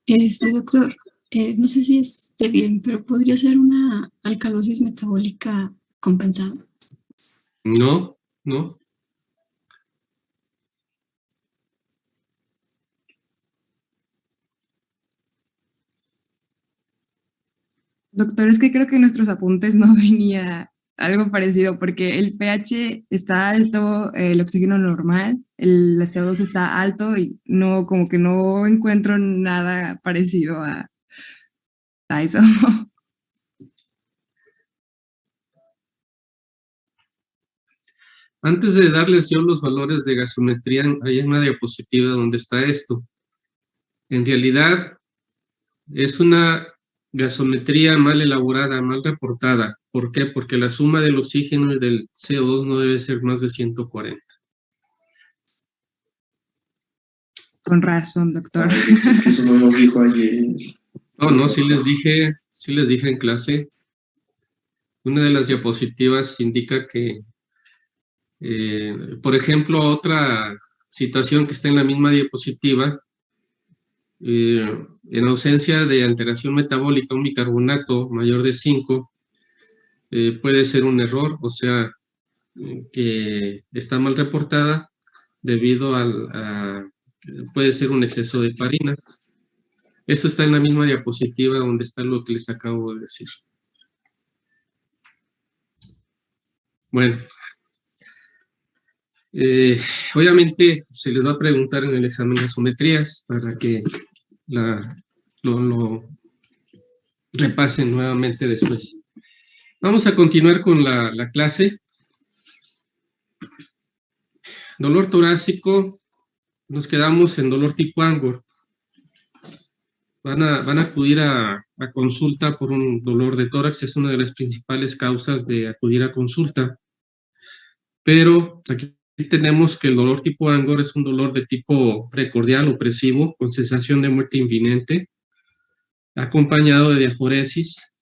Doctor, no sé si esté bien, pero podría ser una alcalosis metabólica compensada. No, no. Doctor, es que creo que en nuestros apuntes no venía algo parecido, porque el pH está alto, el oxígeno normal, el CO2 está alto y no, como que no encuentro nada parecido a eso. Antes de darles yo los valores de gasometría, hay una diapositiva donde está esto. En realidad, es una gasometría mal elaborada, mal reportada. ¿Por qué? Porque la suma del oxígeno y del CO2 no debe ser más de 140. Con razón, doctor. Eso no nos dijo ayer. No, sí les dije en clase. Una de las diapositivas indica que, por ejemplo, otra situación que está en la misma diapositiva, en ausencia de alteración metabólica, un bicarbonato mayor de 5 puede ser un error, o sea, que está mal reportada debido puede ser un exceso de heparina. Esto está en la misma diapositiva donde está lo que les acabo de decir. Bueno, obviamente se les va a preguntar en el examen de gasometrías para que lo repasen nuevamente después. Vamos a continuar con la clase. Dolor torácico, nos quedamos en dolor tipo Angor. Van a acudir a consulta por un dolor de tórax, es una de las principales causas de acudir a consulta. Pero aquí tenemos que el dolor tipo Angor es un dolor de tipo precordial opresivo, con sensación de muerte inminente, acompañado de diaforesis,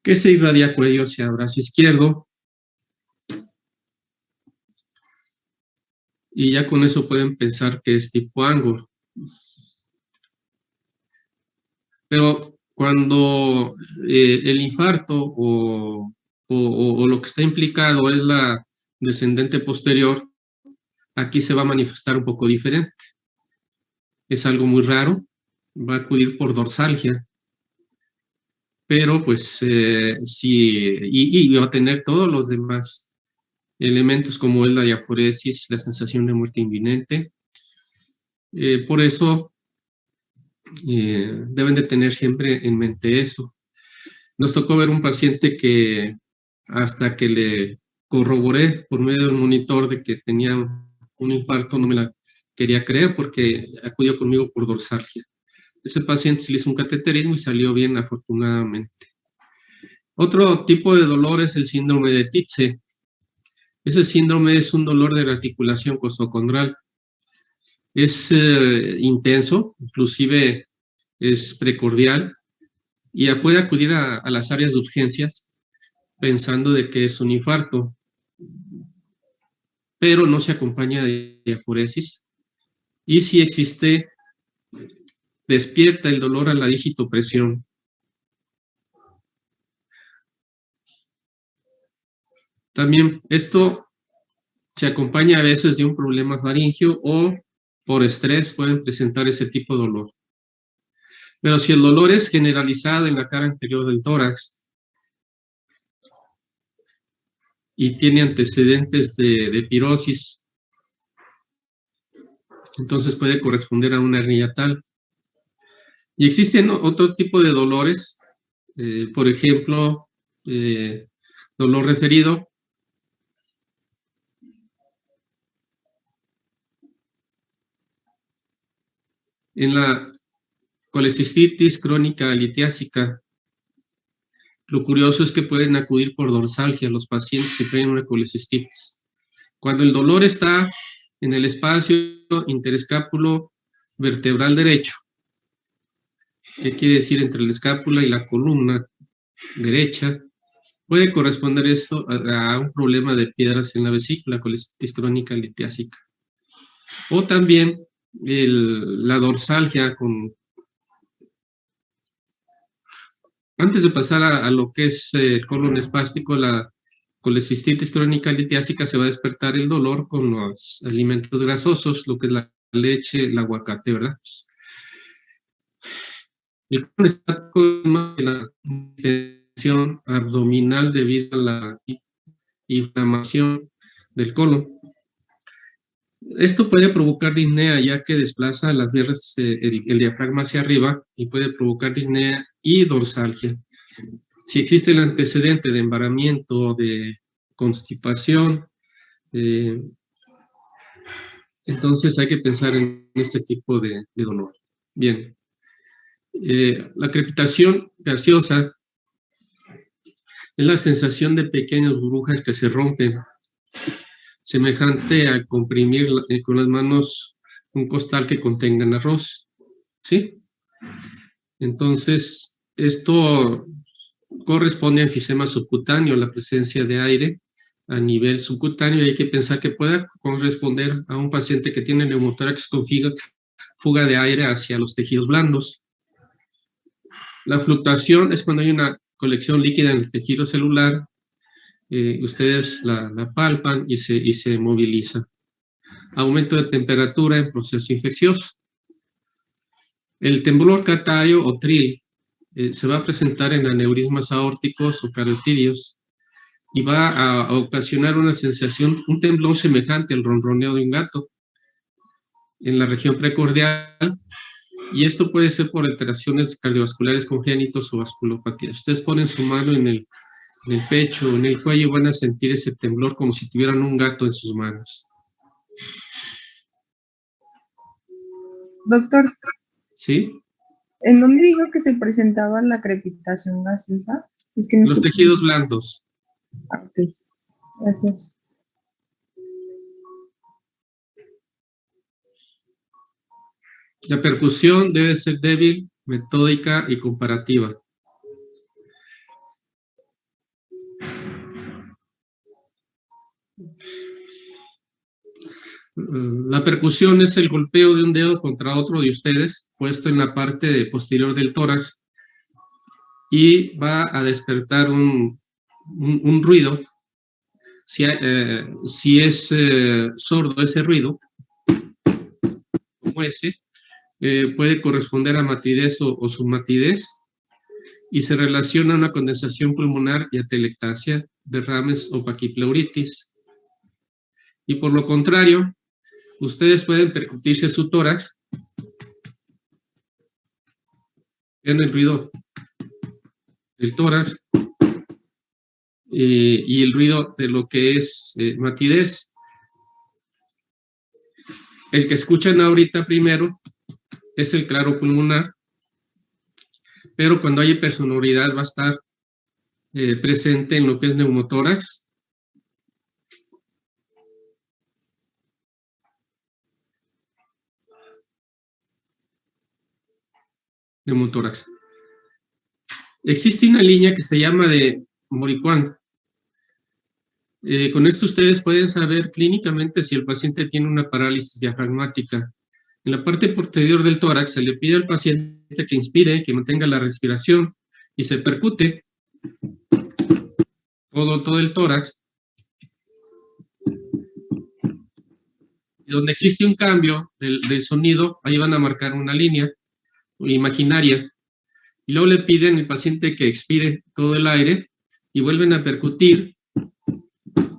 que se irradia cuello hacia brazo izquierdo. Y ya con eso pueden pensar que es tipo Angor. Pero cuando el infarto o lo que está implicado es la descendente posterior, aquí se va a manifestar un poco diferente. Es algo muy raro, va a acudir por dorsalgia, pero pues sí, y va a tener todos los demás elementos como es la diaforesis, la sensación de muerte inminente. Por eso deben de tener siempre en mente eso. Nos tocó ver un paciente que hasta que le corroboré por medio del monitor de que tenía un infarto, no me la quería creer porque acudió conmigo por dorsalgia. Ese paciente se le hizo un cateterismo y salió bien, afortunadamente. Otro tipo de dolor es el síndrome de Tietze. Ese síndrome es un dolor de la articulación costocondral. Es intenso, inclusive es precordial, y puede acudir a las áreas de urgencias pensando de que es un infarto, pero no se acompaña de diaforesis. Y si existe, despierta el dolor a la digitopresión. También esto se acompaña a veces de un problema faríngeo o por estrés pueden presentar ese tipo de dolor. Pero si el dolor es generalizado en la cara anterior del tórax y tiene antecedentes de pirosis, entonces puede corresponder a una hernia tal. Y existen otro tipo de dolores, por ejemplo, dolor referido. En la colecistitis crónica litiásica, lo curioso es que pueden acudir por dorsalgia los pacientes que traen una colecistitis. Cuando el dolor está en el espacio interescápulo vertebral derecho, ¿qué quiere decir entre la escápula y la columna derecha? Puede corresponder esto a un problema de piedras en la vesícula, colecistitis crónica litiásica. O también la dorsalgia con antes de pasar a lo que es el colon espástico, la colecistitis crónica litiásica, se va a despertar el dolor con los alimentos grasosos, lo que es la leche, el aguacate, ¿verdad? El colon espástico es la tensión abdominal debido a la inflamación del colon. Esto puede provocar disnea, ya que desplaza las vías, el diafragma hacia arriba, y puede provocar disnea y dorsalgia. Si existe el antecedente de embaramiento, de constipación, entonces hay que pensar en este tipo de dolor. Bien. La crepitación gaseosa es la sensación de pequeñas burbujas que se rompen, semejante a comprimir con las manos un costal que contenga arroz, ¿sí? Entonces, esto corresponde a enfisema subcutáneo, la presencia de aire a nivel subcutáneo, y hay que pensar que pueda corresponder a un paciente que tiene neumotórax con fuga de aire hacia los tejidos blandos. La fluctuación es cuando hay una colección líquida en el tejido celular, ustedes la palpan y se moviliza. Aumento de temperatura en proceso infeccioso. El temblor catario o tril se va a presentar en aneurismas aórticos o carotídeos y va a ocasionar una sensación, un temblor semejante al ronroneo de un gato en la región precordial, y esto puede ser por alteraciones cardiovasculares congénitos o vasculopatías. Ustedes ponen su mano en el pecho o en el cuello y van a sentir ese temblor como si tuvieran un gato en sus manos. Doctor, ¿Sí? ¿en dónde dijo que se presentaba la crepitación gaseosa? Es que no los tejidos blandos. Ah, ok. Gracias. La percusión debe ser débil, metódica y comparativa. La percusión es el golpeo de un dedo contra otro de ustedes, puesto en la parte posterior del tórax, y va a despertar un ruido. Si es sordo ese ruido, como ese, puede corresponder a matidez o submatidez, y se relaciona a una condensación pulmonar y atelectasia, derrames o paquipleuritis. Y por lo contrario, ustedes pueden percutirse su tórax, en el ruido del tórax y el ruido de lo que es matidez. El que escuchan ahorita primero es el claro pulmonar, pero cuando hay hipersonoridad va a estar presente en lo que es neumotórax. Neumotórax. Existe una línea que se llama de Morquand. Con esto ustedes pueden saber clínicamente si el paciente tiene una parálisis diafragmática. En la parte posterior del tórax se le pide al paciente que inspire, que mantenga la respiración y se percute todo el tórax. Y donde existe un cambio del sonido, ahí van a marcar una línea imaginaria. Y luego le piden al paciente que expire todo el aire y vuelven a percutir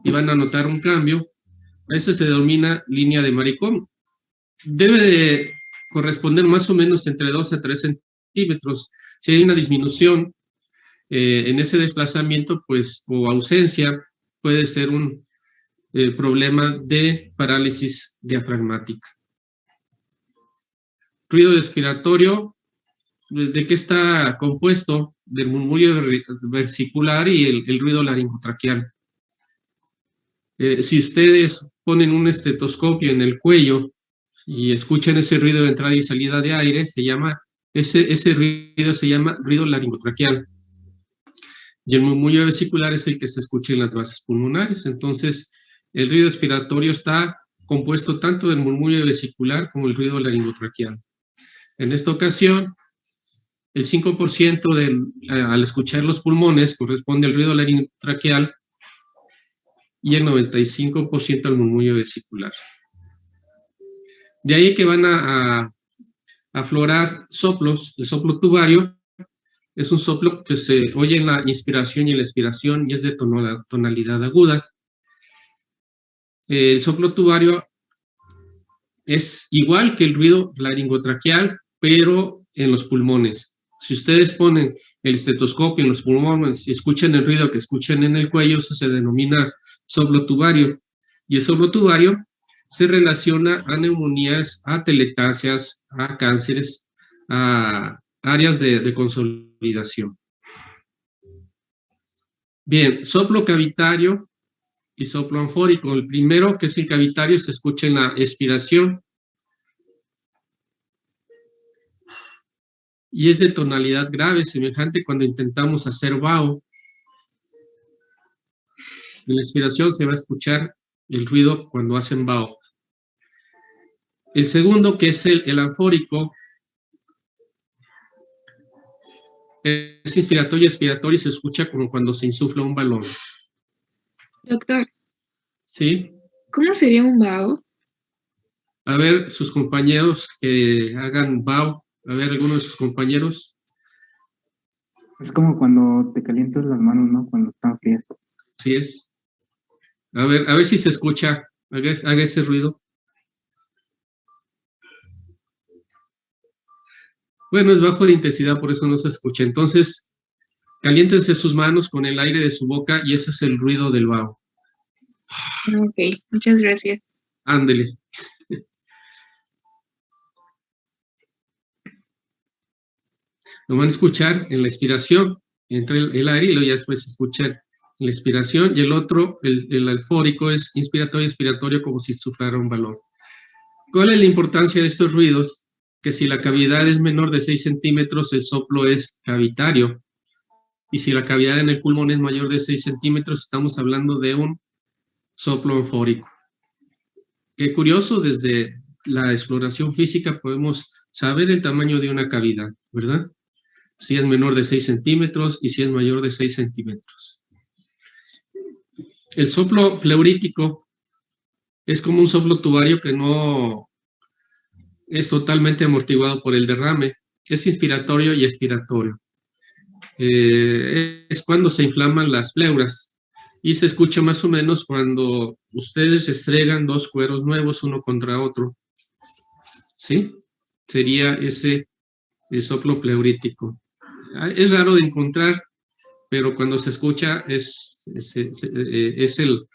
y van a notar un cambio. A eso se denomina línea de Morquand. Debe de corresponder más o menos entre 2 a 3 centímetros. Si hay una disminución en ese desplazamiento, pues, o ausencia, puede ser un problema de parálisis diafragmática. Ruido respiratorio, ¿de qué está compuesto? Del murmullo vesicular y el ruido laringotraqueal. Si ustedes ponen un estetoscopio en el cuello y escuchan ese ruido de entrada y salida de aire, ese ruido se llama ruido laringotraqueal. Y el murmullo vesicular es el que se escucha en las basas pulmonares. Entonces, el ruido respiratorio está compuesto tanto del murmullo vesicular como el ruido laringotraqueal. En esta ocasión, El 5% al escuchar los pulmones corresponde al ruido laringotraqueal y el 95% al murmullo vesicular. De ahí que van a aflorar soplos. El soplo tubario es un soplo que se oye en la inspiración y en la expiración y es de tonalidad aguda. El soplo tubario es igual que el ruido laringotraqueal, pero en los pulmones. Si ustedes ponen el estetoscopio en los pulmones y escuchan el ruido que escuchan en el cuello, eso se denomina soplo tubario. Y el soplo tubario se relaciona a neumonías, a telectasias, a cánceres, a áreas de consolidación. Bien, soplo cavitario y soplo anfórico. El primero, que es el cavitario, se escucha en la expiración y es de tonalidad grave, semejante cuando intentamos hacer vaho. En la expiración se va a escuchar el ruido cuando hacen vaho. El segundo, que es el anfórico, es inspiratorio y expiratorio y se escucha como cuando se insufla un balón. Doctor, ¿Sí? ¿cómo sería un vaho? A ver, sus compañeros que hagan vaho. A ver, algunos de sus compañeros. Es como cuando te calientas las manos, ¿no? Cuando están frías. Así es. A ver si se escucha. Haga ese ruido. Bueno, es bajo de intensidad, por eso no se escucha. Entonces, caliéntense sus manos con el aire de su boca y ese es el ruido del vaho. Ok, muchas gracias. Ándele. Lo van a escuchar en la expiración, entre el aire y luego ya después se escucha en la expiración. Y el otro, el alfórico, es inspiratorio y expiratorio como si suflara un balón. ¿Cuál es la importancia de estos ruidos? Que si la cavidad es menor de 6 centímetros, el soplo es cavitario. Y si la cavidad en el pulmón es mayor de 6 centímetros, estamos hablando de un soplo anfórico. Qué curioso, desde la exploración física podemos saber el tamaño de una cavidad, ¿verdad? Si es menor de 6 centímetros y si es mayor de 6 centímetros. El soplo pleurítico es como un soplo tubario que no es totalmente amortiguado por el derrame. Es inspiratorio y expiratorio. Es cuando se inflaman las pleuras y se escucha más o menos cuando ustedes estregan dos cueros nuevos uno contra otro. ¿Sí? Sería ese el soplo pleurítico. Es raro de encontrar, pero cuando se escucha es el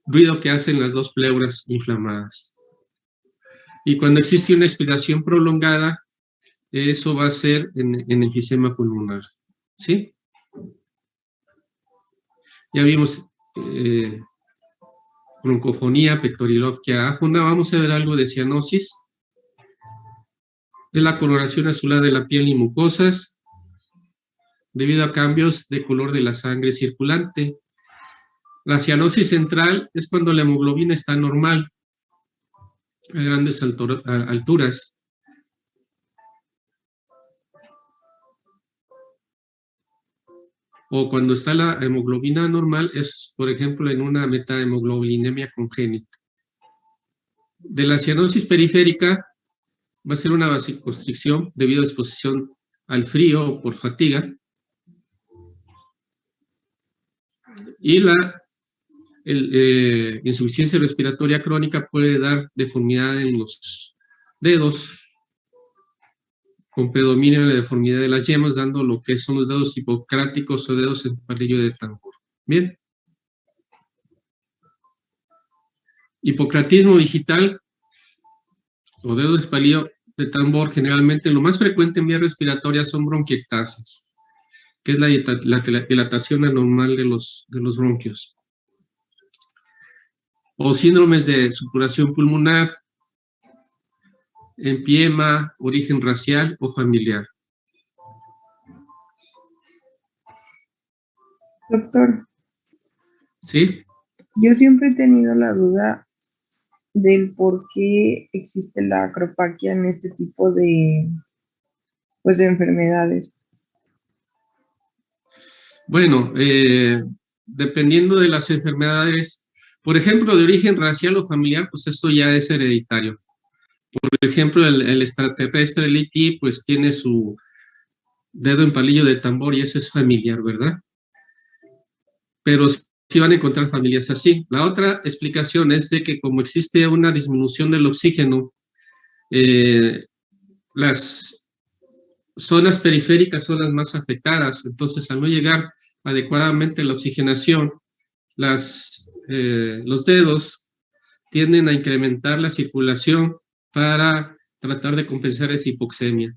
ruido que hacen las dos pleuras inflamadas. Y cuando existe una expiración prolongada, eso va a ser en enfisema pulmonar. ¿Sí? Ya vimos broncofonía, pectorilofquia áfona. Vamos a ver algo de cianosis. Es la coloración azulada de la piel y mucosas debido a cambios de color de la sangre circulante. La cianosis central es cuando la hemoglobina está normal a grandes alturas. O cuando está la hemoglobina normal es, por ejemplo, en una metahemoglobinemia congénita. De la cianosis periférica va a ser una vasoconstricción debido a exposición al frío o por fatiga. Y la insuficiencia respiratoria crónica puede dar deformidad en los dedos, con predominio de la deformidad de las yemas, dando lo que son los dedos hipocráticos o dedos en palillo de tambor. Bien. Hipocratismo digital o dedos de palillo de tambor, generalmente lo más frecuente en vías respiratorias son bronquiectasias, que es la dilatación anormal de los bronquios. O síndromes de supuración pulmonar, empiema, origen racial o familiar. Doctor, ¿Sí? yo siempre he tenido la duda del por qué existe la acropaquia en este tipo de, pues, de enfermedades. Bueno, dependiendo de las enfermedades, por ejemplo, de origen racial o familiar, pues esto ya es hereditario. Por ejemplo, el extraterrestre, el E.T., pues tiene su dedo en palillo de tambor y ese es familiar, ¿verdad? Pero sí van a encontrar familias así. La otra explicación es de que como existe una disminución del oxígeno, las zonas periféricas son las más afectadas, entonces al no llegar adecuadamente la oxigenación, los dedos tienden a incrementar la circulación para tratar de compensar esa hipoxemia.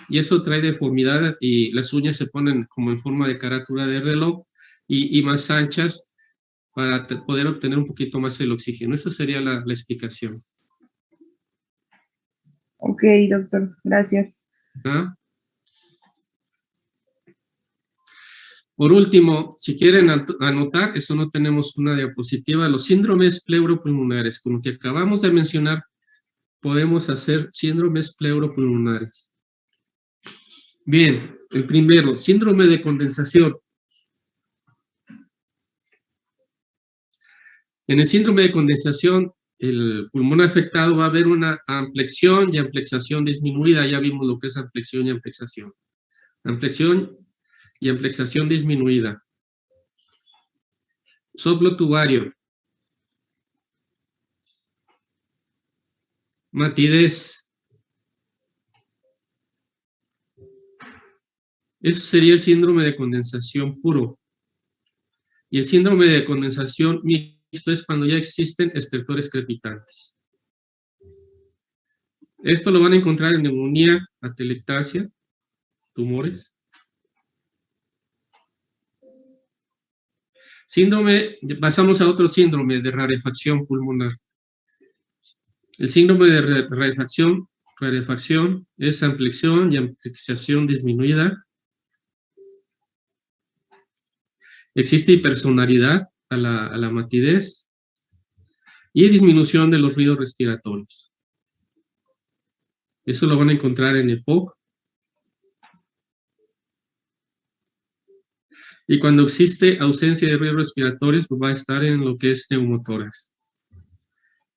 Y eso trae deformidad y las uñas se ponen como en forma de carátula de reloj y más anchas para poder obtener un poquito más el oxígeno. Esa sería la explicación. Ok, doctor, gracias. ¿Ah? Por último, si quieren anotar, eso no tenemos una diapositiva, los síndromes pleuropulmonares, con lo que acabamos de mencionar, podemos hacer síndromes pleuropulmonares. Bien, el primero, síndrome de condensación. En el síndrome de condensación, el pulmón afectado va a haber una amplexión y amplexación disminuida. Ya vimos lo que es amplexión y amplexación. Amplexión y amplexación disminuida. Soplo tubario. Matidez. Eso sería el síndrome de condensación puro. Y el síndrome de condensación mixto es cuando ya existen estertores crepitantes. Esto lo van a encontrar en neumonía, atelectasia, tumores. Pasamos a otro síndrome de rarefacción pulmonar. El síndrome de rarefacción es amplexión y amplexación disminuida. Existe hipersonoridad a la matidez y disminución de los ruidos respiratorios. Eso lo van a encontrar en EPOC. Y cuando existe ausencia de ruidos respiratorios, pues va a estar en lo que es neumotórax.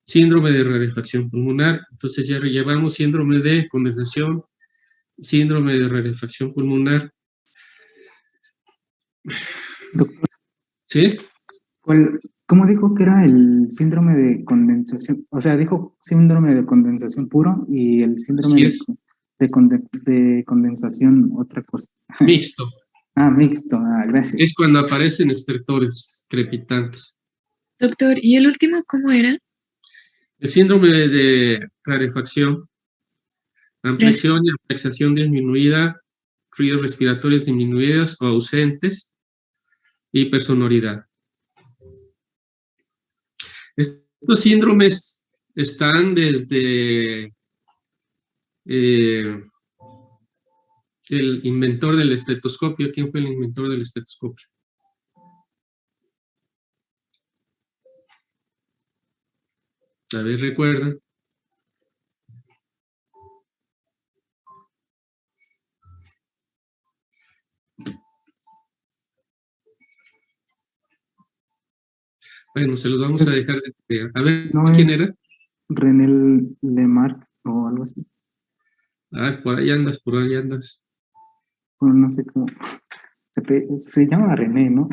Síndrome de rarefacción pulmonar. Entonces ya llevamos síndrome de condensación, síndrome de rarefacción pulmonar. Doctor, ¿Sí? ¿cómo dijo que era el síndrome de condensación? O sea, dijo síndrome de condensación puro y el síndrome de condensación, otra cosa. Mixto. Mixto. Gracias. Es cuando aparecen estertores crepitantes. Doctor, ¿y el último cómo era? El síndrome de rarefacción, amplexión y amplexación disminuida, ruidos respiratorios disminuidos o ausentes, hipersonoridad. Estos síndromes están desde el inventor del estetoscopio. ¿Quién fue el inventor del estetoscopio? A ver, ¿recuerdan? Bueno, se los vamos a dejar de tarea. A ver, ¿No ¿quién es era? René Lemarque o algo así? Por ahí andas, por ahí andas. Bueno, no sé cómo. Se llama René, ¿no?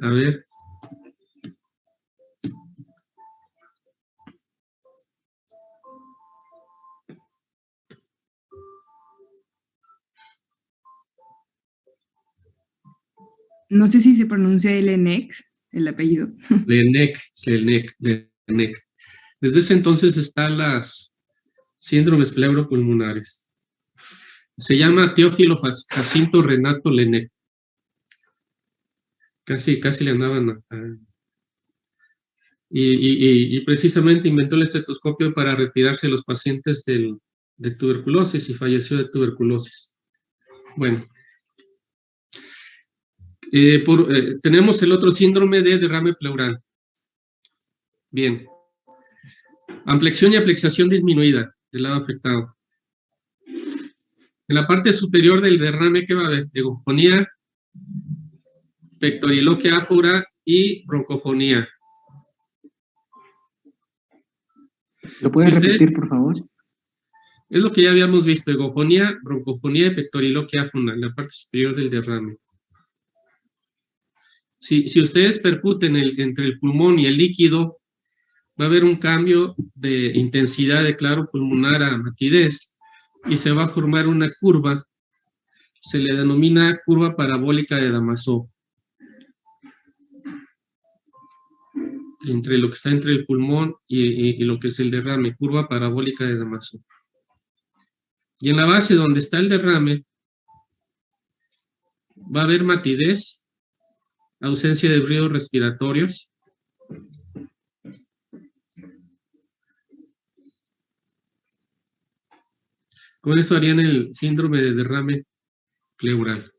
A ver. No sé si se pronuncia Lenec, el apellido. Lenec. Desde ese entonces están las síndromes pleuropulmonares. Se llama Teófilo Jacinto Renato Lenec. Casi le andaban y precisamente inventó el estetoscopio para retirarse los pacientes de tuberculosis y falleció de tuberculosis. Bueno. Tenemos el otro síndrome de derrame pleural. Bien. Amplexión y amplexación disminuida del lado afectado. En la parte superior del derrame, ¿qué va a haber? Eufonía, pectoriloquia áfora y broncofonía. ¿Lo pueden Si ustedes- repetir, por favor? Es lo que ya habíamos visto, egofonía, broncofonía y pectoriloquia áfona, en la parte superior del derrame. Si ustedes percuten entre el pulmón y el líquido, va a haber un cambio de intensidad de claro pulmonar a matidez y se va a formar una curva, se le denomina curva parabólica de Damasó. Entre lo que está entre el pulmón y lo que es el derrame, curva parabólica de Damasó. Y en la base donde está el derrame, va a haber matidez, ausencia de ruidos respiratorios, con eso harían el síndrome de derrame pleural.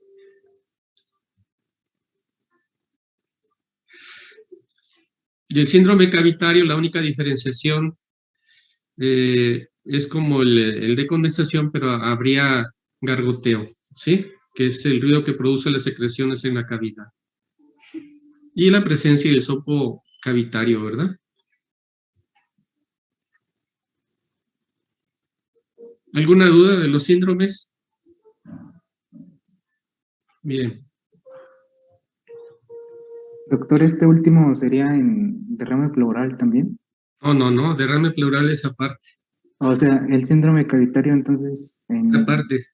Y el síndrome cavitario, la única diferenciación es como el de condensación, pero habría gargoteo, ¿sí? Que es el ruido que produce las secreciones en la cavidad. Y la presencia del sopo cavitario, ¿verdad? ¿Alguna duda de los síndromes? Bien. Doctor, ¿este último sería en derrame pleural también? No, derrame pleural es aparte. O sea, el síndrome cavitario, entonces, Aparte.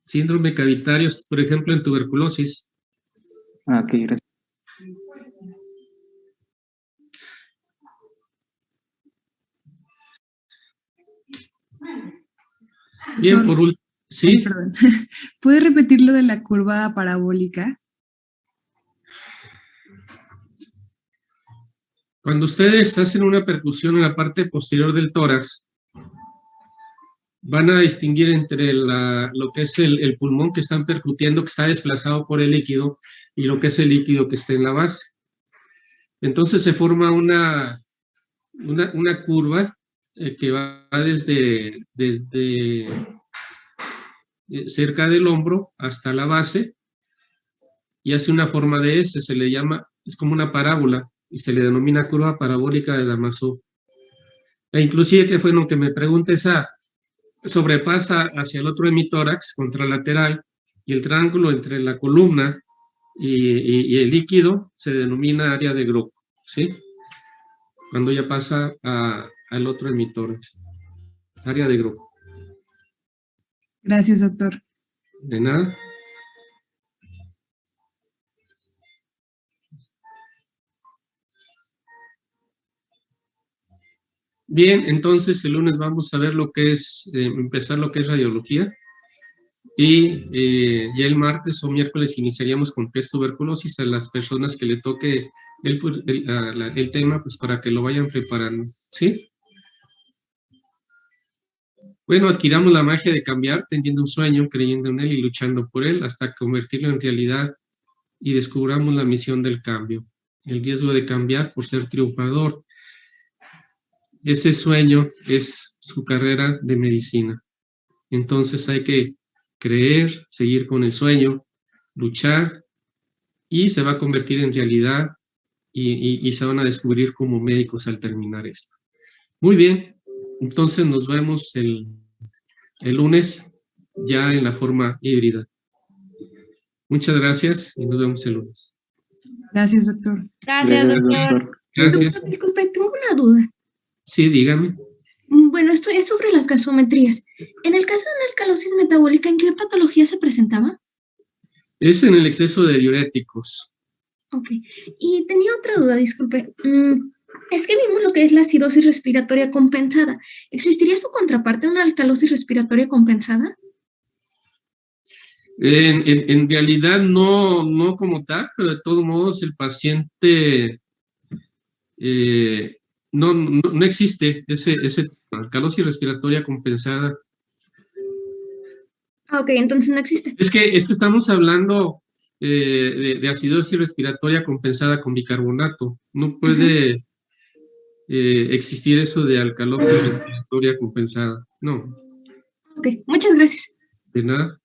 Síndrome cavitario, por ejemplo, en tuberculosis. Ah, ok, gracias. Bien, Doctor, por último. ay, ¿Sí? perdón. ¿Puede repetir lo de la curva parabólica? Cuando ustedes hacen una percusión en la parte posterior del tórax, van a distinguir entre lo que es el pulmón que están percutiendo, que está desplazado por el líquido, y lo que es el líquido que está en la base. Entonces se forma una curva que va desde cerca del hombro hasta la base y hace una forma de S, se le llama, es como una parábola y se le denomina curva parabólica de Damasó. E inclusive, que fue lo que me pregunta, esa sobrepasa hacia el otro hemitórax contralateral y el triángulo entre la columna y el líquido se denomina área de Grob, ¿sí? Cuando ya pasa al otro hemitórax, área de Grob. Gracias, doctor. De nada. Bien, entonces el lunes vamos a ver lo que es, empezar lo que es radiología. Y ya el martes o miércoles iniciaríamos con qué es tuberculosis a las personas que le toque el tema, pues para que lo vayan preparando, ¿sí? Bueno, adquiramos la magia de cambiar, teniendo un sueño, creyendo en él y luchando por él, hasta convertirlo en realidad y descubramos la misión del cambio, el riesgo de cambiar por ser triunfador. Ese sueño es su carrera de medicina. Entonces hay que creer, seguir con el sueño, luchar, y se va a convertir en realidad y se van a descubrir como médicos al terminar esto. Muy bien, entonces nos vemos el lunes ya en la forma híbrida. Muchas gracias y nos vemos el lunes. Gracias, doctor. Gracias, doctor. Gracias. Doctor, disculpe, tengo una duda. Sí, dígame. Bueno, esto es sobre las gasometrías. En el caso de una alcalosis metabólica, ¿en qué patología se presentaba? Es en el exceso de diuréticos. Ok. Y tenía otra duda, disculpe. Es que vimos lo que es la acidosis respiratoria compensada. ¿Existiría su contraparte en una alcalosis respiratoria compensada? En realidad no como tal, pero de todos modos el paciente no existe ese alcalosis respiratoria compensada. Ah, ok, entonces no existe. Es que estamos hablando de acidosis respiratoria compensada con bicarbonato. No puede existir eso de alcalosis respiratoria compensada. No, Ok, muchas gracias. de nada.